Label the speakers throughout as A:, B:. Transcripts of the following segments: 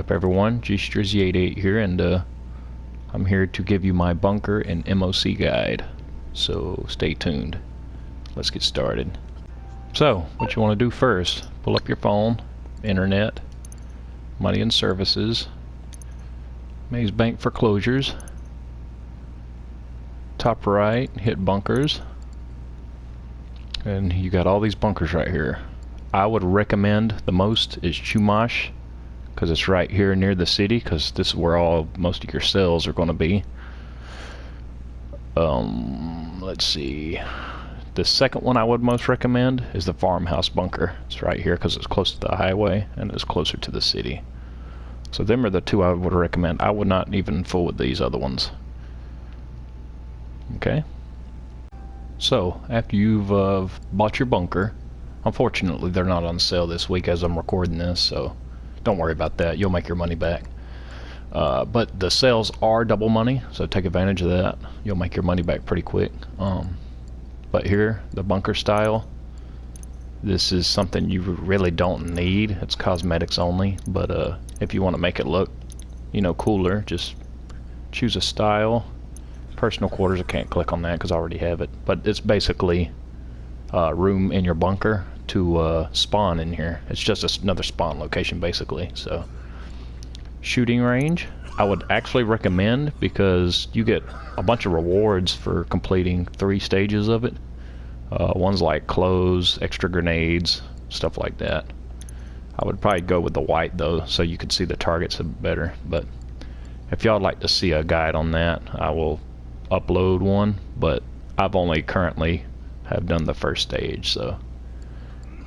A: What up everyone, G-Streezy88 here, and I'm here to give you my bunker and MOC guide, so stay tuned. Let's get started. So, what you want to do first, pull up your phone, internet, money and services, Maze Bank foreclosures, top right, hit bunkers, and you got all these bunkers right here. I would recommend the most is Chumash, because it's right here near the city, because this is where most of your sales are going to be. Let's see, the second one I would most recommend is the farmhouse bunker. It's right here because it's close to the highway and it's closer to the city. So them are the two I would recommend. I would not even fool with these other ones. Okay, so after you've bought your bunker, unfortunately they're not on sale this week as I'm recording this, so don't worry about that. You'll make your money back. But the sales are double money, so take advantage of that. You'll make your money back pretty quick. But here, the bunker style, this is something you really don't need. It's cosmetics only, but if you want to make it look, cooler, just choose a style. Personal quarters, I can't click on that because I already have it, but it's basically room in your bunker to spawn in here. It's just another spawn location basically. So shooting range I would actually recommend, because you get a bunch of rewards for completing 3 stages of it. Ones like clothes, extra grenades, stuff like that. I would probably go with the white though, so you could see the targets a bit better. But if y'all like to see a guide on that, I will upload one, but I've only currently have done the first stage, so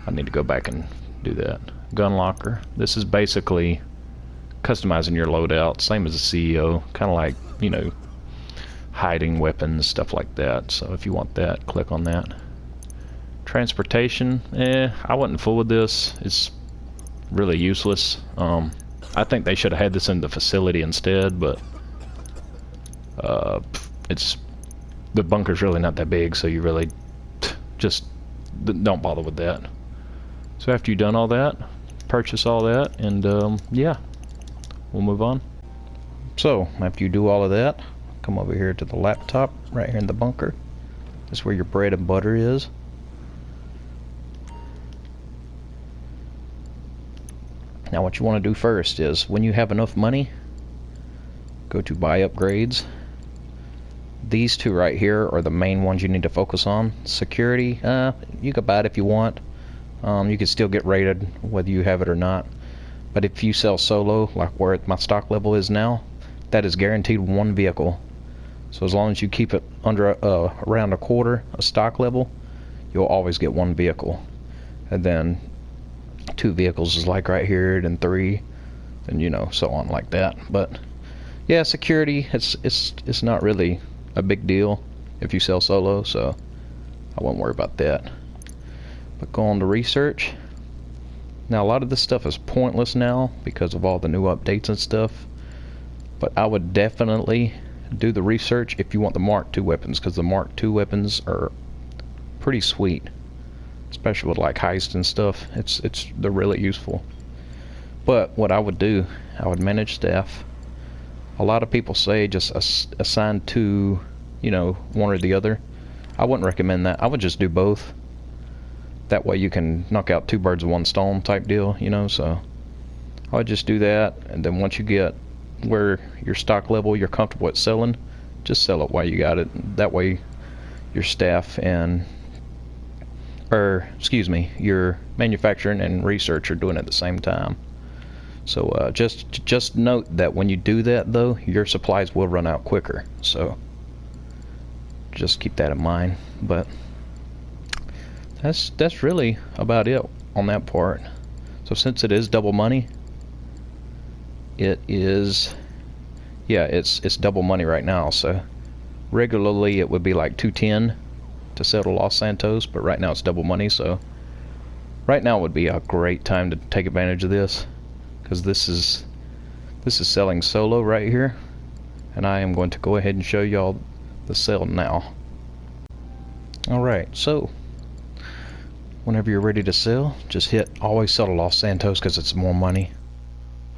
A: I need to go back and do that. Gun locker, this is basically customizing your loadout, same as a CEO, kind of like, hiding weapons, stuff like that. So if you want that, click on that. Transportation, I wouldn't fool with this. It's really useless. I think they should have had this in the facility instead, but the bunker's really not that big, so you really just don't bother with that. So after you've done all that, purchase all that, and yeah, we'll move on. So after you do all of that, come over here to the laptop right here in the bunker. That's where your bread and butter is. Now what you want to do first is, when you have enough money, go to buy upgrades. These two right here are the main ones you need to focus on. Security, you can buy it if you want. You can still get rated whether you have it or not. But if you sell solo, like where my stock level is now, that is guaranteed 1 vehicle. So as long as you keep it under around a quarter of stock level, you'll always get 1 vehicle. And then 2 vehicles is like right here, then 3, and so on like that. But yeah, security, it's not really a big deal if you sell solo, so I won't worry about that. But go on to research. Now a lot of this stuff is pointless now because of all the new updates and stuff, but I would definitely do the research if you want the Mark II weapons, because the Mark II weapons are pretty sweet, especially with like heist and stuff. They're really useful. But what I would do, I would manage staff. A lot of people say just assign to, one or the other. I wouldn't recommend that. I would just do both. That way you can knock out 2 birds with 1 stone type deal, so I would just do that. And then once you get where your stock level you're comfortable with selling, just sell it while you got it. That way your staff your manufacturing and research are doing it at the same time. So just note that when you do that though, your supplies will run out quicker, so just keep that in mind. But that's really about it on that part. So since it is double money, it's double money right now. So regularly it would be like 210 to sell to Los Santos, but right now it's double money. So right now would be a great time to take advantage of this, because this is selling solo right here, and I am going to go ahead and show y'all the sale now. Alright, so whenever you're ready to sell, just hit always sell to Los Santos because it's more money.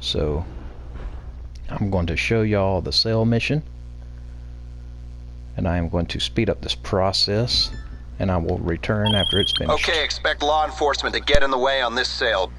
A: So I'm going to show y'all the sale mission, and I am going to speed up this process, and I will return after it's finished.
B: Okay, expect law enforcement to get in the way on this sale.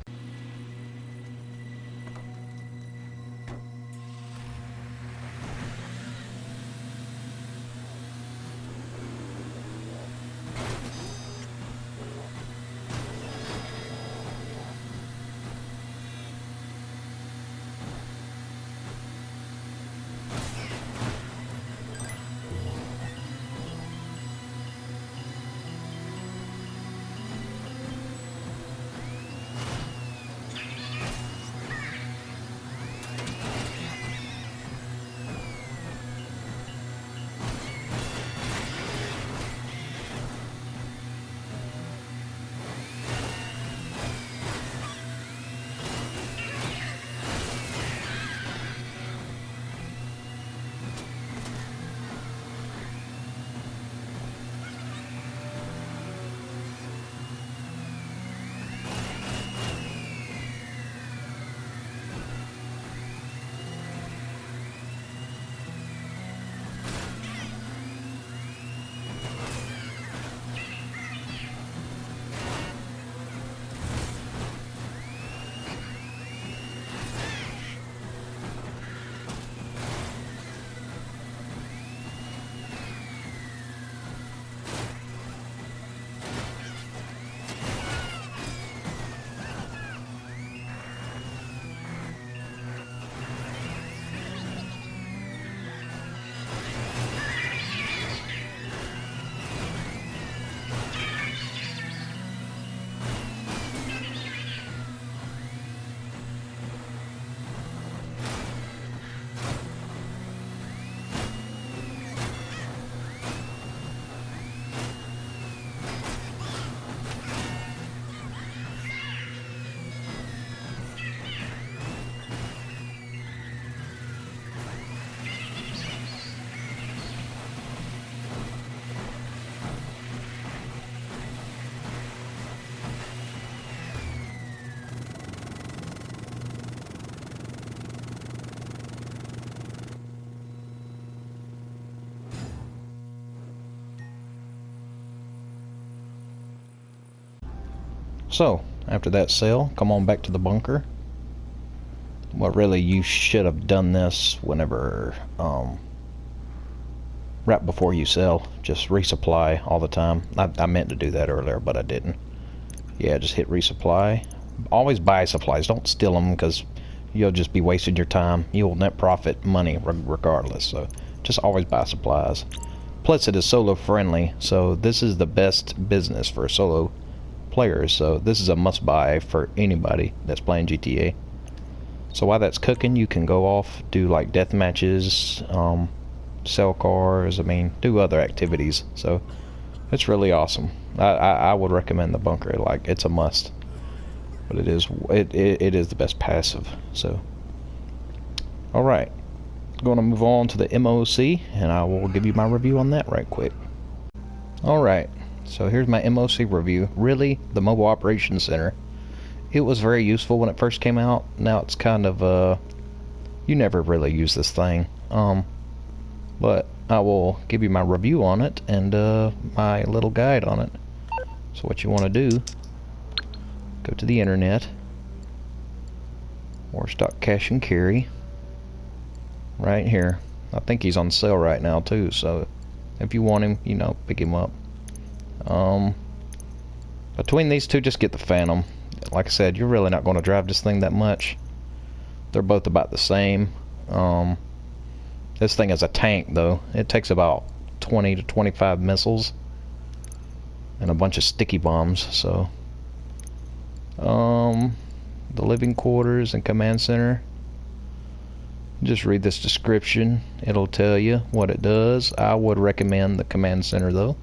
A: So, after that sale, come on back to the bunker. Well, really, you should have done this whenever, right before you sell. Just resupply all the time. I meant to do that earlier, but I didn't. Yeah, just hit resupply. Always buy supplies. Don't steal them, because you'll just be wasting your time. You'll net profit money regardless. So, just always buy supplies. Plus, it is solo friendly, so this is the best business for solo players. So this is a must buy for anybody that's playing GTA. So while that's cooking, you can go off, do like death matches, sell cars, do other activities. So it's really awesome. I would recommend the bunker. Like, it's a must, but it is the best passive. So alright, gonna move on to the MOC, and I will give you my review on that right quick. Alright, so here's my MOC review. Really, the Mobile Operations Center, it was very useful when it first came out. Now it's kind of, you never really use this thing. But I will give you my review on it and my little guide on it. So what you want to do, go to the internet, or stock cash and carry, right here. I think he's on sale right now too, so if you want him, you know, pick him up. Between these two, just get the Phantom. Like I said, you're really not going to drive this thing that much. They're both about the same. This thing is a tank though. It takes about 20 to 25 missiles and a bunch of sticky bombs. So the living quarters and command center, just read this description. It'll tell you what it does. I would recommend the command center though.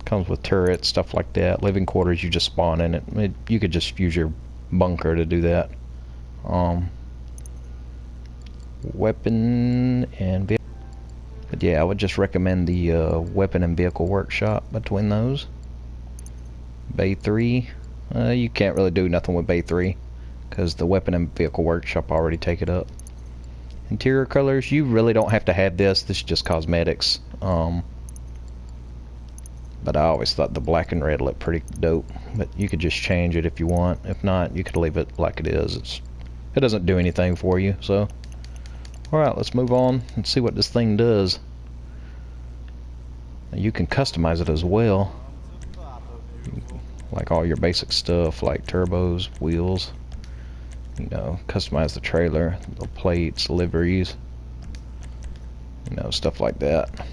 A: Comes with turrets, stuff like that. Living quarters, you just spawn in it. You could just use your bunker to do that. Weapon and vehicle. But yeah, I would just recommend the weapon and vehicle workshop between those. Bay 3, you can't really do nothing with Bay 3 because the weapon and vehicle workshop already take it up. Interior colors, you really don't have to have this. This is just cosmetics. But I always thought the black and red looked pretty dope. But you could just change it if you want. If not, you could leave it like it is. It doesn't do anything for you. So, alright, let's move on and see what this thing does. Now, you can customize it as well. Like all your basic stuff, like turbos, wheels. You know, customize the trailer, the plates, liveries, you know, stuff like that.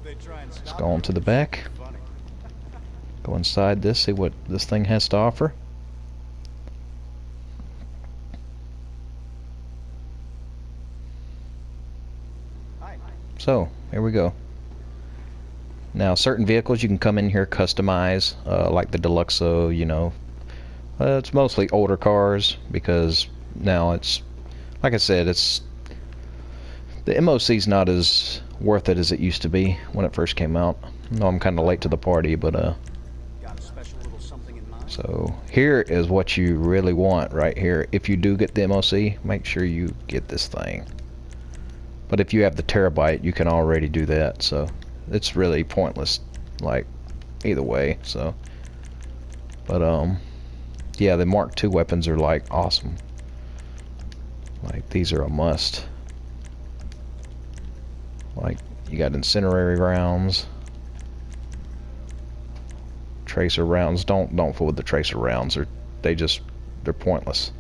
A: Let's go on to the back. Go inside this, see what this thing has to offer. So, here we go. Now, certain vehicles you can come in here, customize, like the Deluxo, you know. It's mostly older cars because now it's, like I said, it's the MOC's not as worth it as it used to be when it first came out. I know I'm kind of late to the party, but so here is what you really want right here. If you do get the MOC, make sure you get this thing. But if you have the terabyte, you can already do that, so it's really pointless, like, either way. So, but yeah, the Mark II weapons are like awesome. Like, these are a must. Like, you got incendiary rounds, tracer rounds. Don't fool with the tracer rounds. They're pointless.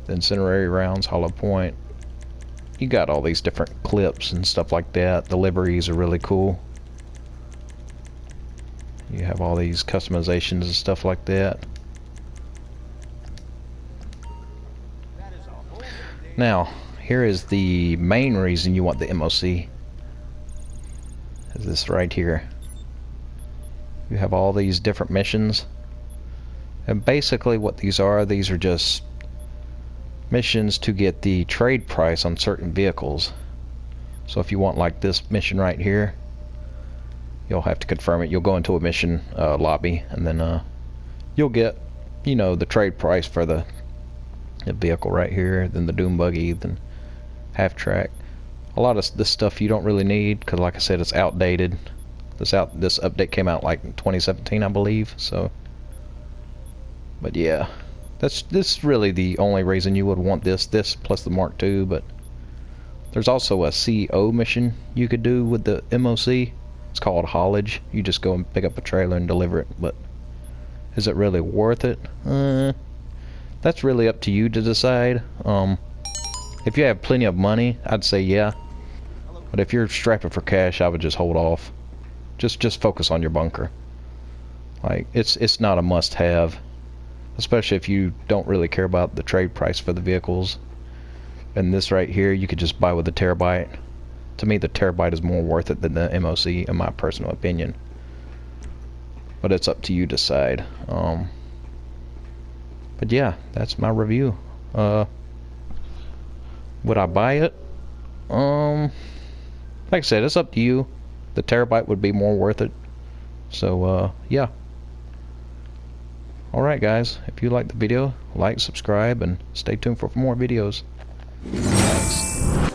A: The incendiary rounds, hollow point. You got all these different clips and stuff like that. The liveries are really cool. You have all these customizations and stuff like that. Now, here is the main reason you want the MOC. Is this right here. You have all these different missions. And basically what these are just missions to get the trade price on certain vehicles. So if you want like this mission right here, you'll have to confirm it. You'll go into a mission lobby, and then you'll get, you know, the trade price for the vehicle right here, then the Doom Buggy, then half track. A lot of this stuff you don't really need because, like I said, it's outdated. This update came out like in 2017, I believe. So, but yeah, this is really the only reason you would want this plus the Mark II. But there's also a CO mission you could do with the MOC. It's called haulage. You just go and pick up a trailer and deliver it. But is it really worth it? That's really up to you to decide. If you have plenty of money, I'd say yeah. But if you're strapping for cash, I would just hold off. Just focus on your bunker. Like, it's not a must-have, especially if you don't really care about the trade price for the vehicles. And this right here, you could just buy with the terabyte. To me, the terabyte is more worth it than the MOC, in my personal opinion. But it's up to you to decide. But yeah, that's my review. Would I buy it? Like I said, it's up to you. The terabyte would be more worth it. So yeah. Alright guys, if you liked the video, like, subscribe, and stay tuned for more videos. Thanks.